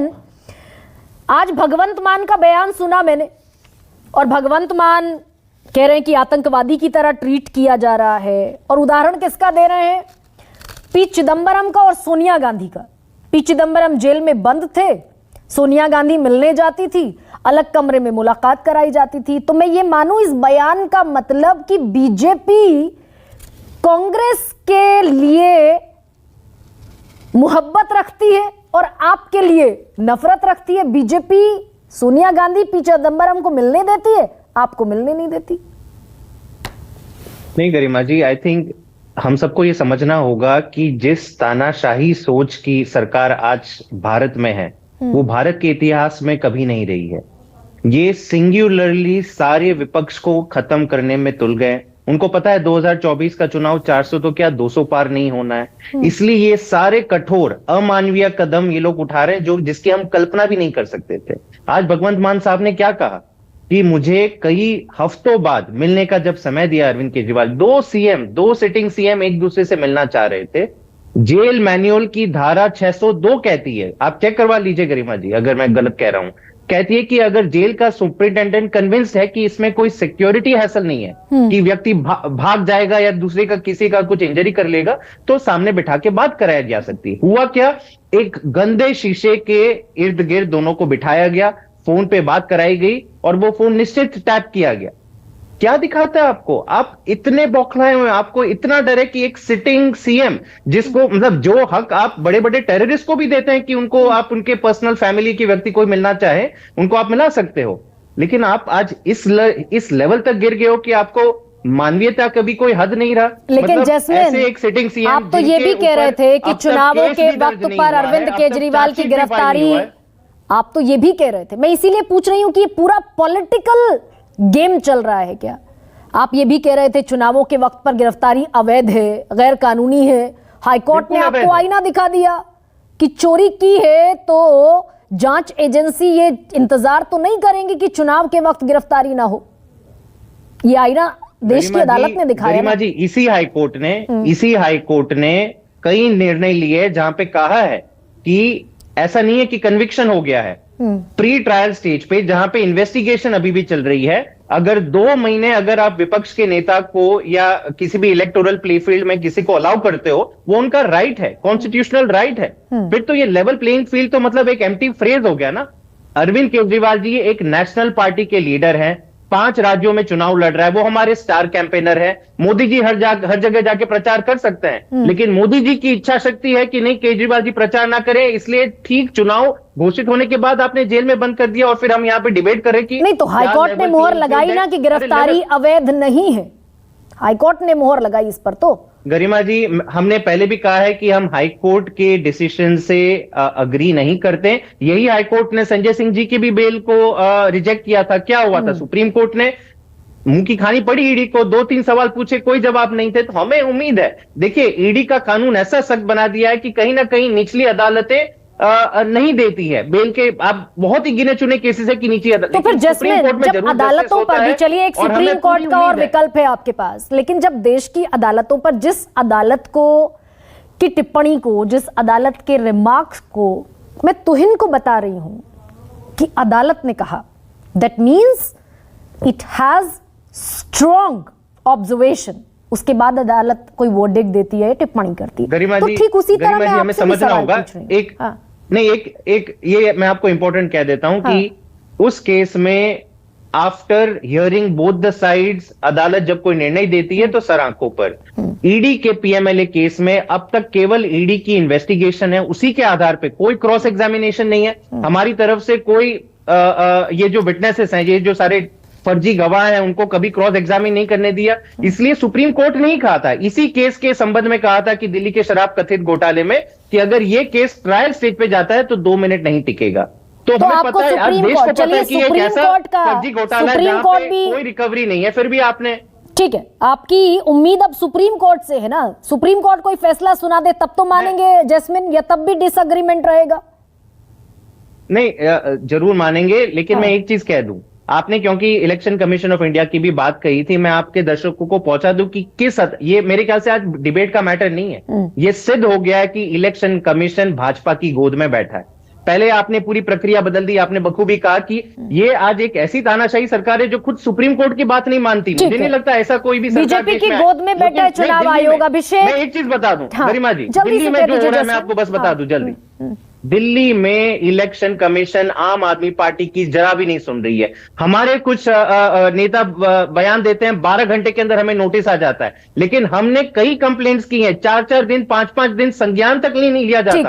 Jasmine, आज भगवंत मान का बयान सुना मैंने, और भगवंत मान कह रहे हैं कि आतंकवादी की तरह ट्रीट किया जा रहा है, और उदाहरण किसका दे रहे हैं? पी चिदंबरम का और सोनिया गांधी का। पी चिदंबरम जेल में बंद थे, सोनिया गांधी मिलने जाती थी, अलग कमरे में मुलाकात कराई जाती थी। तो मैं ये मानूं इस बयान का मतलब कि बीजेपी कांग्रेस के लिए मोहब्बत रखती है और आपके लिए नफरत रखती है। बीजेपी सोनिया गांधी पी चिदंबरम को मिलने देती है, आपको मिलने नहीं देती। नहीं गरिमा जी, आई थिंक हम सबको ये समझना होगा कि जिस तानाशाही सोच की सरकार आज भारत में है वो भारत के इतिहास में कभी नहीं रही है। ये सिंगुलरली सारे विपक्ष को खत्म करने में तुल गए। उनको पता है 2024 का चुनाव 400 तो क्या 200 पार नहीं होना है, इसलिए ये सारे कठोर अमानवीय कदम ये लोग उठा रहे हैं जो जिसकी हम कल्पना भी नहीं कर सकते थे। आज भगवंत मान साहब ने क्या कहा कि मुझे कई हफ्तों बाद मिलने का जब समय दिया अरविंद केजरीवाल, दो सिटिंग सीएम एक दूसरे से मिलना चाह रहे थे। जेल मैनुअल की धारा 602 कहती है, आप चेक करवा लीजिए गरिमा जी अगर मैं गलत कह रहा हूं, कहती है कि अगर जेल का सुपरिटेंडेंट कन्विंस्ड है कि इसमें कोई सिक्योरिटी हैसल नहीं है कि व्यक्ति भाग जाएगा या दूसरे का किसी का कुछ इंजरी कर लेगा, तो सामने बिठा के बात कराया जा सकती है। हुआ क्या, एक गंदे शीशे के इर्द गिर्द दोनों को बिठाया गया, फोन पे बात कराई गई और वो फोन निश्चित टैप किया गया। क्या दिखाता है आपको? आप इतने बौखलाए हुए, आपको इतना डर है कि एक सिटिंग सीएम जिसको मतलब जो हक आप बड़े बड़े टेररिस्ट को भी देते हैं कि उनको आप उनके पर्सनल फैमिली की व्यक्ति कोई मिलना चाहे उनको आप मिला सकते हो, लेकिन आप आज इस लेवल तक गिर गए हो कि आपको मानवीयता का भी कोई हद नहीं रहा। लेकिन मतलब जैस्मिन, एक सिटिंग सीएम आप तो ये भी कह रहे थे कि चुनावों के वक्त पर अरविंद केजरीवाल की गिरफ्तारी, आप तो ये भी कह रहे थे, मैं इसीलिए पूछ रही हूं कि ये पूरा पॉलिटिकल गेम चल रहा है क्या? आप ये भी कह रहे थे चुनावों के वक्त पर गिरफ्तारी अवैध है, गैर कानूनी है। हाईकोर्ट ने आपको आईना दिखा दिया कि चोरी की है, तो जांच एजेंसी ये इंतजार तो नहीं करेंगे कि चुनाव के वक्त गिरफ्तारी ना हो। ये आईना देश की अदालत ने दिखाया। गरिमा जी, इसी हाईकोर्ट ने कई निर्णय लिए जहां पे कहा है कि ऐसा नहीं है कि कन्विक्शन हो गया है, प्री ट्रायल स्टेज पे जहां पे इन्वेस्टिगेशन अभी भी चल रही है, अगर 2 महीने अगर आप विपक्ष के नेता को या किसी भी इलेक्टोरल प्लेफील्ड में किसी को अलाउ करते हो, वो उनका राइट है, कॉन्स्टिट्यूशनल राइट है, फिर तो ये लेवल प्लेइंग फील्ड तो मतलब एक एम्प्टी फ्रेज हो गया ना। अरविंद केजरीवाल जी एक नेशनल पार्टी के लीडर हैं, 5 राज्यों में चुनाव लड़ रहा है, वो हमारे स्टार कैंपेनर है। मोदी जी हर जगह जाके प्रचार कर सकते हैं, लेकिन मोदी जी की इच्छा शक्ति है कि नहीं केजरीवाल जी प्रचार ना करें, इसलिए ठीक चुनाव घोषित होने के बाद आपने जेल में बंद कर दिया और फिर हम यहाँ पे डिबेट करें कि नहीं। तो हाईकोर्ट ने मोहर लगाई ना कि गिरफ्तारी अवैध नहीं है, हाईकोर्ट ने मोहर लगाई इस पर। तो गरिमा जी, हमने पहले भी कहा है कि हम हाईकोर्ट के डिसीजन से अग्री नहीं करते। यही हाईकोर्ट ने संजय सिंह जी की भी बेल को रिजेक्ट किया था। क्या हुआ था, सुप्रीम कोर्ट ने मुंह की खानी पड़ी ईडी को, 2-3 सवाल पूछे, कोई जवाब नहीं थे। तो हमें उम्मीद है, देखिए ईडी का कानून ऐसा सख्त बना दिया है कि कहीं ना कहीं निचली अदालतें नहीं देती है बेल के, आप बहुत ही गिने चुने केसेस है कि निचली अदालत। तो फिर जैस्मिन, जब अदालतों पर भी, चलिए एक सुप्रीम कोर्ट का और विकल्प है आपके पास, लेकिन जब देश की अदालतों पर जिस अदालत को की टिप्पणी को, जिस अदालत के रिमार्क्स को मैं तुहिन को बता रही हूं कि अदालत ने कहा, that means it has strong observation, उसके बाद अदालत कोई वर्डिक्ट देती है, टिप्पणी करती है। तो ठीक उसी तरह मैं हमें समझना होगा ये मैं आपको इंपॉर्टेंट कह देता हूं कि उस केस में after hearing both the sides अदालत जब कोई निर्णय देती है तो सर आंखों पर। ईडी के पीएमएलए केस में अब तक केवल ईडी की इन्वेस्टिगेशन है, उसी के आधार पे कोई क्रॉस एग्जामिनेशन नहीं है हमारी तरफ से। कोई ये जो विटनेसेस हैं, ये जो सारे फर्जी गवाह हैं, उनको कभी क्रॉस एग्जामिन नहीं करने दिया। इसलिए सुप्रीम कोर्ट ने ही कहा था, इसी केस के संबंध में कहा था कि दिल्ली के शराब कथित घोटाले में, कि अगर ये केस ट्रायल स्टेज पे जाता है तो 2 मिनट नहीं टिकेगा। तो हमें पता है, आज देश को पता है कि ये कैसा फर्जी घोटाला है जहां पे कोई रिकवरी नहीं है, फिर भी आपने। ठीक है, आपकी उम्मीद अब सुप्रीम कोर्ट से है ना, सुप्रीम कोर्ट कोई फैसला सुना दे तब तो मानेंगे जैस्मिन, या तब भी डिसएग्रीमेंट रहेगा? नहीं, जरूर मानेंगे, लेकिन मैं एक चीज कह दूं, आपने क्योंकि इलेक्शन कमीशन ऑफ इंडिया की भी बात कही थी, मैं आपके दर्शकों को पहुंचा दूं कि ये मेरे ख्याल से आज डिबेट का मैटर नहीं है, ये सिद्ध हो गया है कि इलेक्शन कमीशन भाजपा की गोद में बैठा है। पहले आपने पूरी प्रक्रिया बदल दी। आपने बखूबी कहा कि ये आज एक ऐसी तानाशाही सरकार है जो खुद सुप्रीम कोर्ट की बात नहीं मानती। मुझे नहीं लगता ऐसा कोई भी सरकार बीजेपी देश की में गोद में बैठा है चुनाव आयोग। अभिषेक, मैं एक चीज बता दूं हाँ, गरिमा जी, जल्दी दिल्ली से में कह जो हो दीजिए रहा है मैं जसवंत। आपको बस बता हाँ, दूं जल्दी। दिल्ली में इलेक्शन कमीशन आम आदमी पार्टी की जरा भी नहीं सुन रही है। हमारे कुछ नेता बयान देते हैं 12 घंटे के अंदर हमें नोटिस आ जाता है, लेकिन हमने कई कंप्लेंट्स की हैं, 4-4 दिन 5-5 दिन संज्ञान तक नहीं लिया जाता।